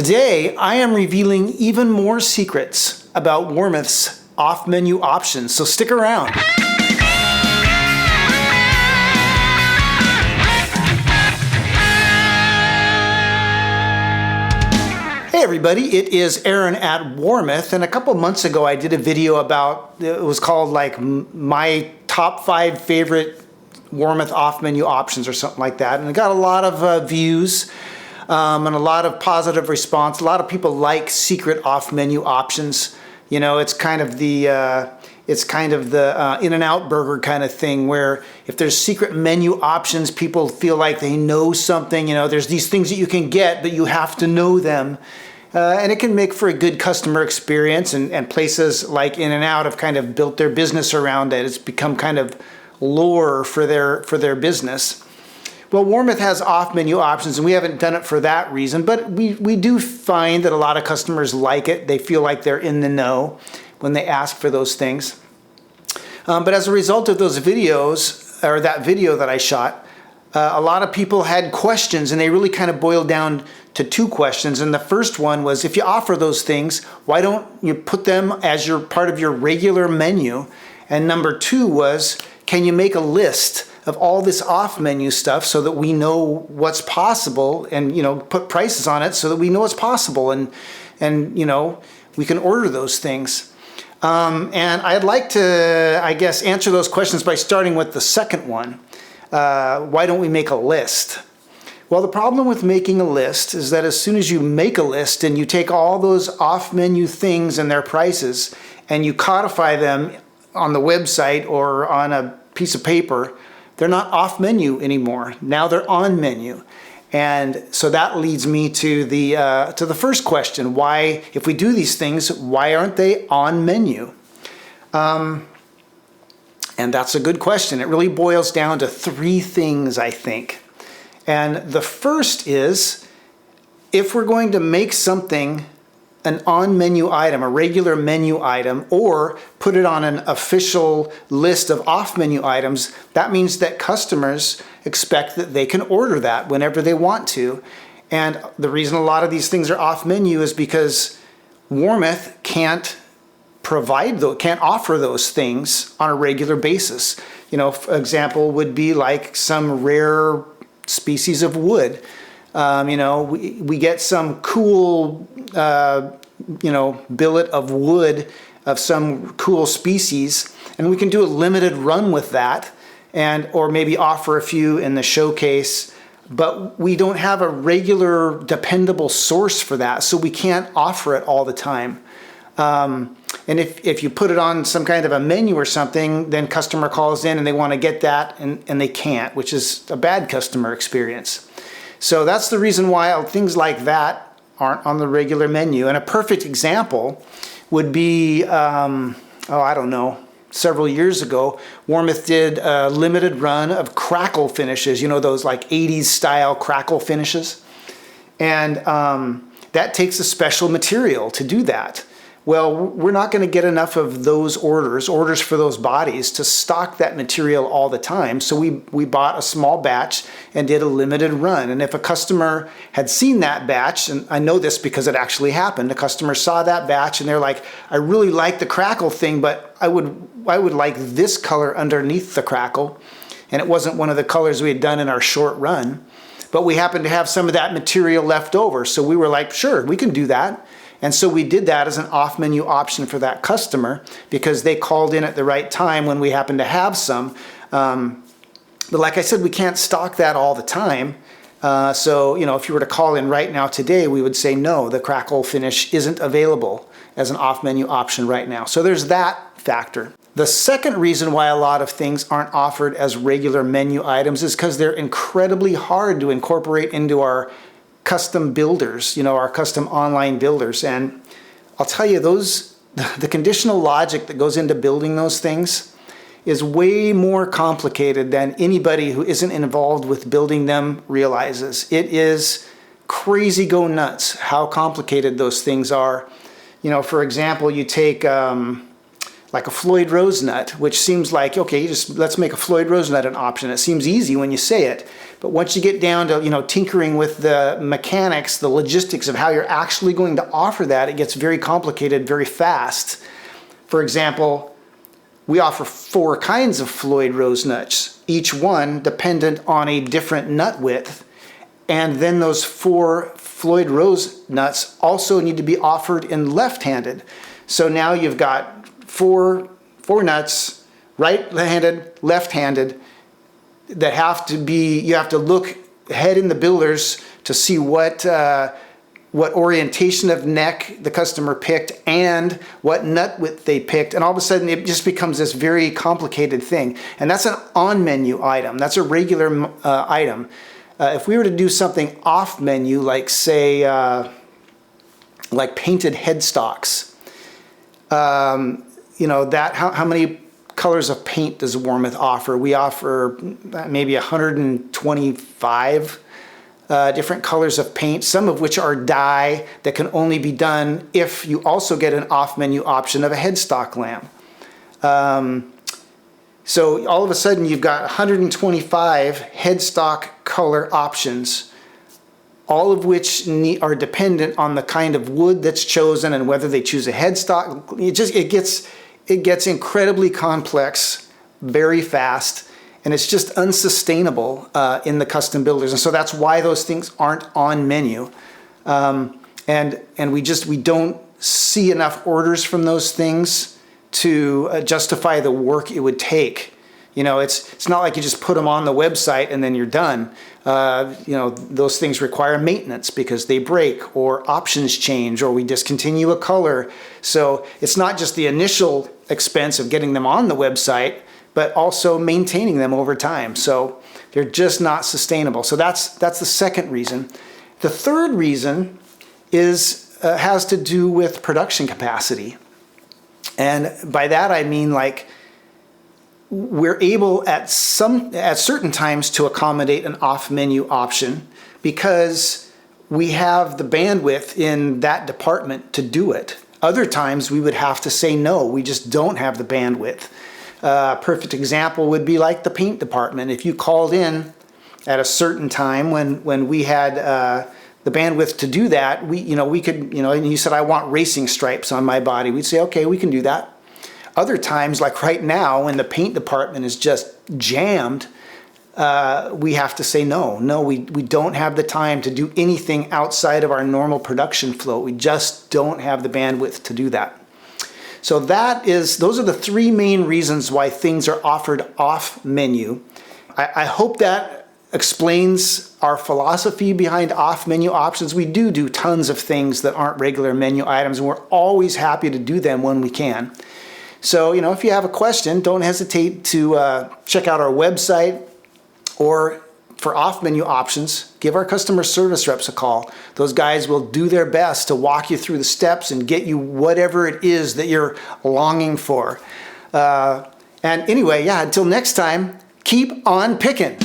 Today, I am revealing even more secrets about Warmoth's off-menu options, so stick around. Hey everybody, it is Aaron at Warmoth, and a couple months ago I did a video about, it was called like my top 5 favorite Warmoth off-menu options or something like that, and it got a lot of views. And a lot of positive response. A lot of people like secret off-menu options. You know, it's kind of the In-N-Out burger kind of thing, where if there's secret menu options, people feel like they know something. You know, there's these things that you can get, but you have to know them. And it can make for a good customer experience, and places like In-N-Out have kind of built their business around it. It's become kind of lore for their business. Well, Warmoth has off-menu options, and we haven't done it for that reason, but we do find that a lot of customers like it. They feel like they're in the know when they ask for those things. But as a result of those videos, or that video that I shot, a lot of people had questions, and they really kind of boiled down to 2 questions. And the first one was, if you offer those things, why don't you put them as part of your regular menu? And number 2 was, can you make a list of all this off-menu stuff so that we know what's possible, and put prices on it so that we know what's possible, and we can order those things. And I'd like to, I guess, answer those questions by starting with the second one. Why don't we make a list? Well, the problem with making a list is that as soon as you make a list and you take all those off-menu things and their prices and you codify them on the website or on a piece of paper, they're not off menu anymore. Now they're on menu. And so that leads me to the first question. Why, if we do these things, why aren't they on menu? And that's a good question. It really boils down to 3 things, I think. And the first is, if we're going to make something an on-menu item, a regular menu item, or put it on an official list of off-menu items, that means that customers expect that they can order that whenever they want to. And the reason a lot of these things are off-menu is because Warmoth can't offer those things on a regular basis. For example, would be like some rare species of wood. We get some cool, billet of wood of some cool species, and we can do a limited run with that, or maybe offer a few in the showcase, but we don't have a regular, dependable source for that, so we can't offer it all the time. And if you put it on some kind of a menu or something, then customer calls in and they want to get that, and they can't, which is a bad customer experience. So that's the reason why things like that aren't on the regular menu. And a perfect example would be, I don't know, several years ago, Warmoth did a limited run of Crackle finishes, those like 80s style Crackle finishes. And that takes a special material to do that. Well, we're not going to get enough of those orders for those bodies to stock that material all the time. So we bought a small batch and did a limited run. And if a customer had seen that batch, and I know this because it actually happened, a customer saw that batch and they're like, I really like the Crackle thing, but I would like this color underneath the Crackle. And it wasn't one of the colors we had done in our short run, but we happened to have some of that material left over. So we were like, sure, we can do that. And so we did that as an off-menu option for that customer because they called in at the right time when we happened to have some. But like I said, we can't stock that all the time. So, if you were to call in right now today, we would say, no, the Crackle finish isn't available as an off-menu option right now. So there's that factor. The second reason why a lot of things aren't offered as regular menu items is because they're incredibly hard to incorporate into our custom builders, our custom online builders. And I'll tell you, the conditional logic that goes into building those things is way more complicated than anybody who isn't involved with building them realizes. It is crazy go nuts how complicated those things are. For example, you take like a Floyd rose nut, which seems like, okay, let's make a Floyd rose nut an option. It seems easy when you say it, But once you get down to, tinkering with the mechanics, the logistics of how you're actually going to offer that, it gets very complicated very fast. For example, we offer 4 kinds of Floyd rose nuts, each one dependent on a different nut width. And then those 4 Floyd rose nuts also need to be offered in left-handed. So now you've got four nuts, right-handed, left-handed, that have to be, you have to look ahead in the builders to see what orientation of neck the customer picked and what nut width they picked, and all of a sudden it just becomes this very complicated thing. And that's an on-menu item. That's a regular item. If we were to do something off-menu, like say, like painted headstocks, how many colors of paint does Warmoth offer? We offer maybe 125 different colors of paint, some of which are dye that can only be done if you also get an off-menu option of a headstock lamp. So all of a sudden you've got 125 headstock color options, all of which are dependent on the kind of wood that's chosen and whether they choose a headstock. It gets incredibly complex very fast, and it's just unsustainable in the custom builders. And so that's why those things aren't on menu. And we don't see enough orders from those things to justify the work it would take. It's not like you just put them on the website and then you're done. Those things require maintenance because they break or options change or we discontinue a color. So it's not just the initial expense of getting them on the website, but also maintaining them over time. So they're just not sustainable. So that's the second reason. The third reason has to do with production capacity. And by that I mean, like, we're able at certain times to accommodate an off-menu option because we have the bandwidth in that department to do it. Other times we would have to say no, we just don't have the bandwidth. Perfect example would be like the paint department. If you called in at a certain time when we had the bandwidth to do that, we could, and you said, I want racing stripes on my body, we'd say, okay, we can do that. Other times, like right now, when the paint department is just jammed, we have to say no, we don't have the time to do anything outside of our normal production flow. We just don't have the bandwidth to do that. So those are the 3 main reasons why things are offered off menu. I hope that explains our philosophy behind off menu options. We do tons of things that aren't regular menu items, and we're always happy to do them when we can. So, if you have a question, don't hesitate to check out our website, or for off-menu options, give our customer service reps a call. Those guys will do their best to walk you through the steps and get you whatever it is that you're longing for. And anyway, until next time, keep on picking.